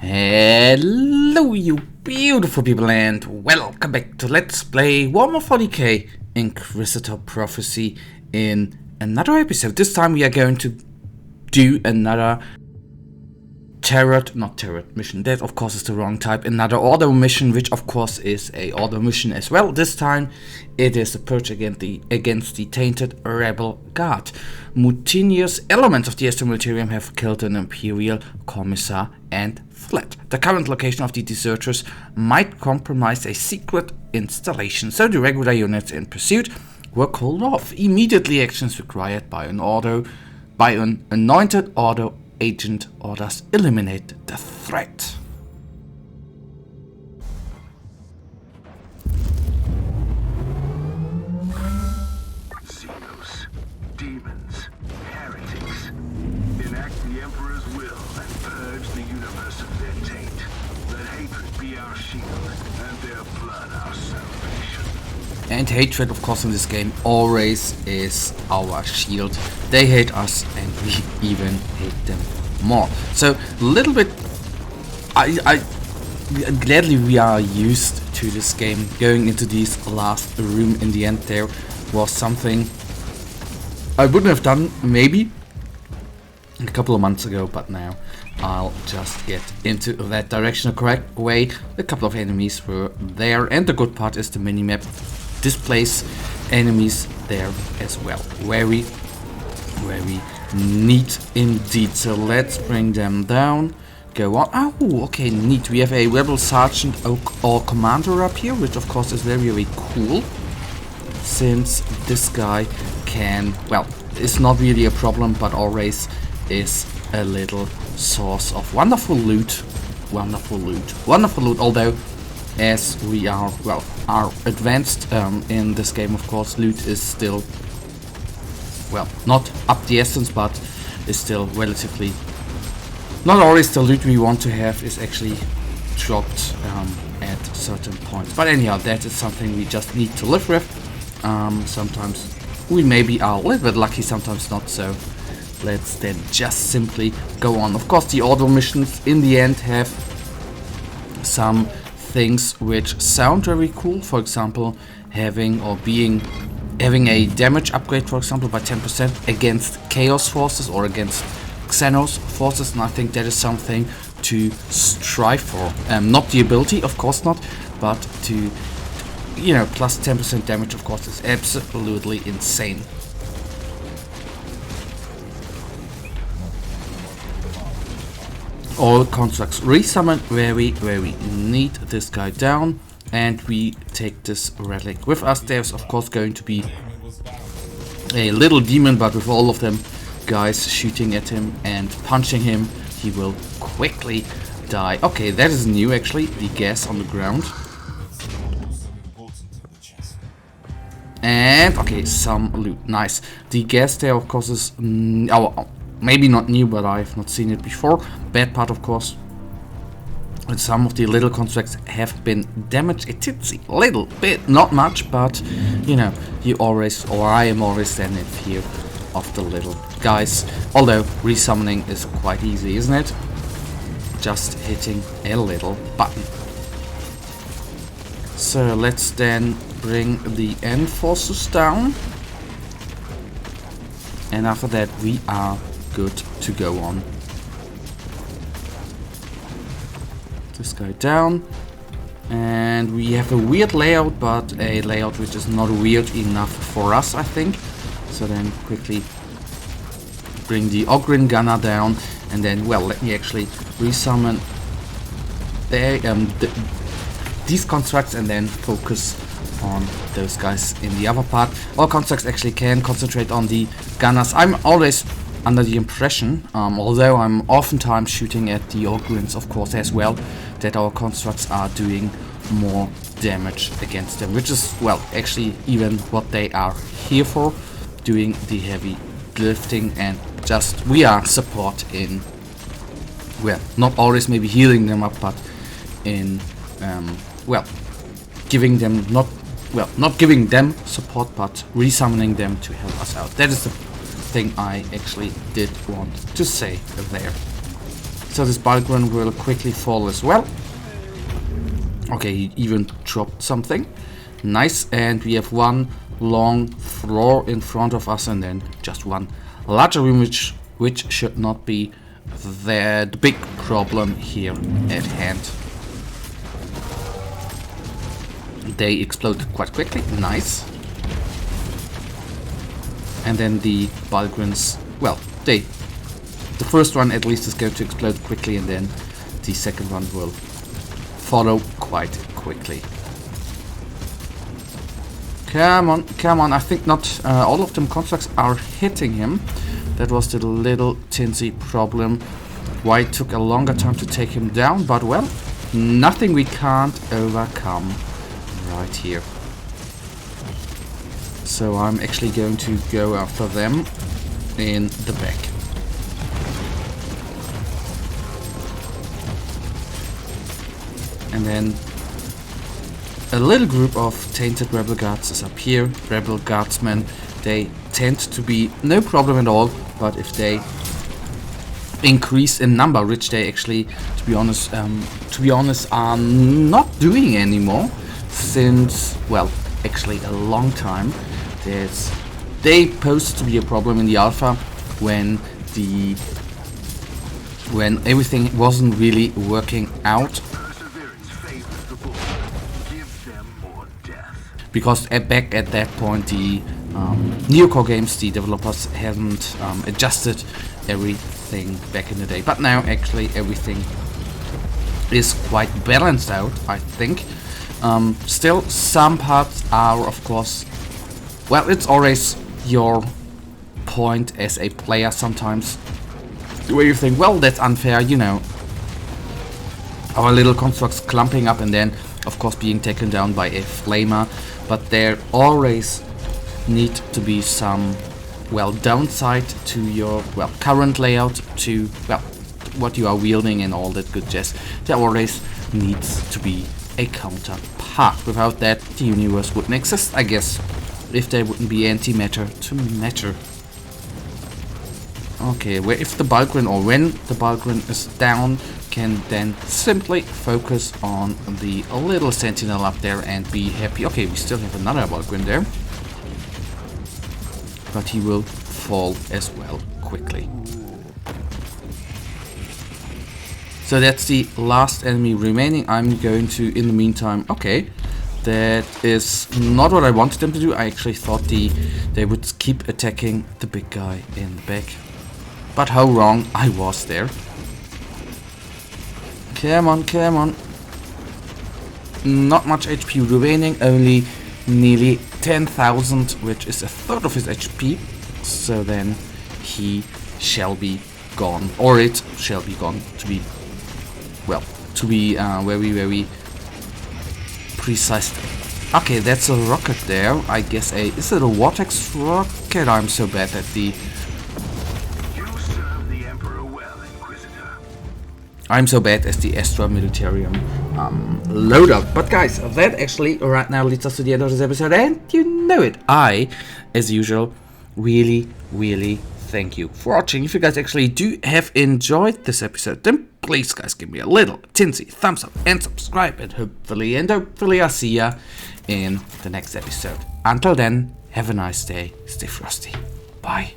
Hello you beautiful people and welcome back to Let's Play Warhammer 40k Inquisitor Prophecy in another episode. This time we are going to do another not Tarot mission, that of course is the wrong type, another Ordo mission, which of course is a Ordo mission as well. This time it is a purge against the tainted rebel guard. Mutinous elements of the Esther Militarium have killed an Imperial commissar and fled. The current location of the deserters might compromise a secret installation, so the regular units in pursuit were called off. Immediately actions required by an anointed Ordo agent orders eliminate the threat. Xenos, demons, heretics. Enact the Emperor's will and purge the universe of their taint. Let hatred be our shield and their blood our salvation. And hatred, of course, in this game always is our shield. They hate us and we even hate them more. So a little bit, gladly we are used to this game. Going into this last room in the end there was something I wouldn't have done maybe a couple of months ago, but now I'll just get into that direction the correct way. A couple of enemies were there, and the good part is the minimap displays enemies there as well. Very neat indeed. So let's bring them down. Go on. Oh, okay, neat. We have a rebel sergeant or commander up here, which of course is very cool, since this guy can, well, it's not really a problem, but always is a little source of wonderful loot. Although as we are advanced in this game, of course, loot is still, well, not up the essence, but is still relatively, not always the loot we want to have is actually dropped at certain points. But anyhow, that is something we just need to live with. Sometimes we maybe are a little bit lucky, sometimes not, so let's then just simply go on. Of course, the Ordo missions in the end have some things which sound very cool. For example, having a damage upgrade, for example, by 10% against Chaos forces or against Xenos forces, and I think that is something to strive for. Not the ability, of course not, but to, you know, plus 10% damage, of course, is absolutely insane. All constructs resummon, very neat. This guy down, and we take this relic with us. There's of course going to be a little demon, but with all of them guys shooting at him and punching him, he will quickly die. Okay, that is new actually, the gas on the ground. And okay, some loot, nice. The gas there of course is maybe not new, but I've not seen it before. Bad part, of course, and some of the little constructs have been damaged a titsy little bit, not much, but you know, you always, or I am always then in fear of the little guys. Although resummoning is quite easy, isn't it? Just hitting a little button. So let's then bring the end forces down, and after that we are good to go on. This guy down, and we have a weird layout, but a layout which is not weird enough for us, I think. So then quickly bring the Ogrin gunner down, and then, well, let me actually resummon these constructs and then focus on those guys in the other part. All constructs actually can concentrate on the gunners. I'm always under the impression, although I'm oftentimes shooting at the Ogrins, of course, as well, that our constructs are doing more damage against them, which is, well, actually even what they are here for, doing the heavy lifting, and just we are support in, well, not always maybe healing them up, but in well, giving them not giving them support, but resummoning them to help us out. That is the thing I actually did want to say there. so this Balgren will quickly fall as well. Okay, he even dropped something. Nice, and we have one long floor in front of us, and then just one larger room, which should not be the big problem here at hand. They exploded quite quickly. Nice. And then the Balgrens, well, the first one at least is going to explode quickly, and then the second one will follow quite quickly. Come on, come on. I think not all of them constructs are hitting him. That was the little tinsy problem. Why it took a longer time to take him down, but well, nothing we can't overcome right here. So I'm actually going to go after them in the back. And then a little group of tainted rebel guards is up here. Rebel guardsmen, they tend to be no problem at all, but if they increase in number, which they actually, to be honest, are not doing anymore since, well, actually a long time. They posed to be a problem in the alpha when everything wasn't really working out. Because back at that point, the Neocore games, the developers hadn't adjusted everything back in the day. But now, actually, everything is quite balanced out, I think. Still, some parts are, of course, well, it's always your point as a player sometimes, where you think, well, that's unfair, you know. Our little constructs clumping up and then, of course, being taken down by a flamer. But there always need to be some, well, downside to your, well, current layout, to, well, what you are wielding and all that good jazz. There always needs to be a counterpart. Without that, the universe wouldn't exist, I guess, if there wouldn't be antimatter to matter. Okay, where if the Balgren, or when the Balgren is down, can then simply focus on the little sentinel up there and be happy. Okay, we still have another Balgren there, but he will fall as well quickly. So that's the last enemy remaining. I'm going to, in the meantime, okay, that is not what I wanted them to do. I actually thought they would keep attacking the big guy in the back. But how wrong I was there. Come on, come on. Not much HP remaining, only nearly 10,000, which is a third of his HP. So then he shall be gone, or it shall be gone, to be, well, to be very, very precise. Okay, that's a rocket there. I guess is it a Vortex rocket? I'm so bad at the... I'm so bad as the Astra Militarium loadout. But guys, that actually right now leads us to the end of this episode, and you know it. I, as usual, really, really thank you for watching. If you guys actually do have enjoyed this episode, then please guys give me a little tinsy thumbs up and subscribe, and hopefully I'll see ya in the next episode. Until then, have a nice day, stay frosty, bye.